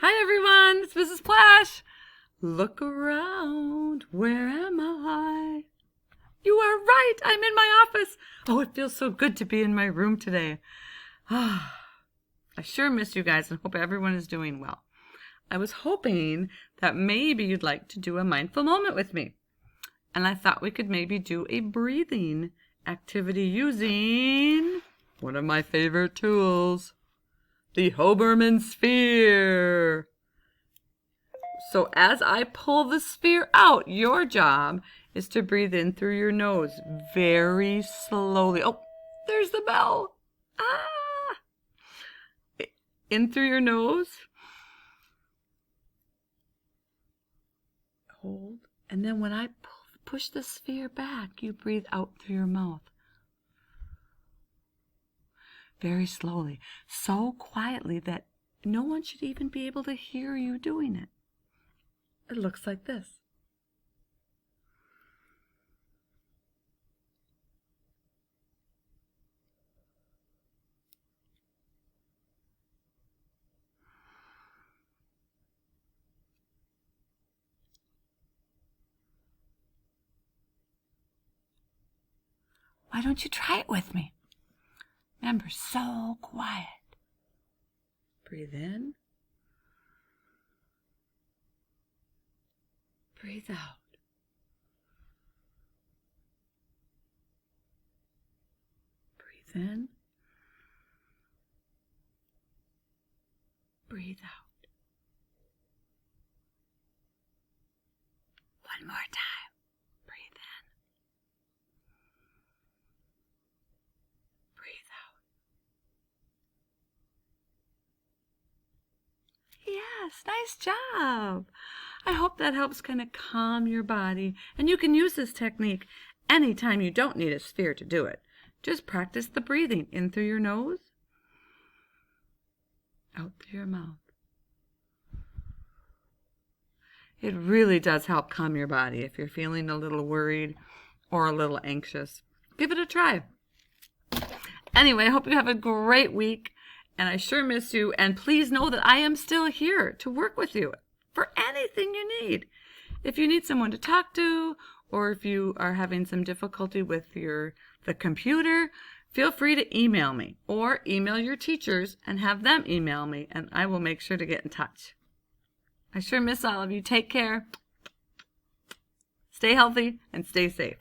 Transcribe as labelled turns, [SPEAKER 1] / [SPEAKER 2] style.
[SPEAKER 1] Hi everyone, it's Mrs. Plash. Look around, where am I? You are right, I'm in my office. Oh, it feels so good to be in my room today. I sure miss you guys and hope everyone is doing well. I was hoping that maybe you'd like to do a mindful moment with me. And I thought we could maybe do a breathing activity using one of my favorite tools, the Hoberman sphere. So as I pull the sphere out, your job is to breathe in through your nose very slowly. Oh, there's the bell. Ah! In through your nose. Hold. And then when I push the sphere back, you breathe out through your mouth. Very slowly. So quietly that no one should even be able to hear you doing it. It looks like this. Why don't you try it with me? Remember, so quiet. Breathe in. Breathe out. Breathe in. Breathe out. One more time. Breathe in. Breathe out. Yes, nice job. I hope that helps kind of calm your body. And you can use this technique anytime you don't need a sphere to do it. Just practice the breathing in through your nose, out through your mouth. It really does help calm your body if you're feeling a little worried or a little anxious. Give it a try. Anyway, I hope you have a great week, and I sure miss you. And please know that I am still here to work with you for anything you need. If you need someone to talk to, or if you are having some difficulty with the computer, feel free to email me or email your teachers and have them email me, and I will make sure to get in touch. I sure miss all of you. Take care. Stay healthy and stay safe.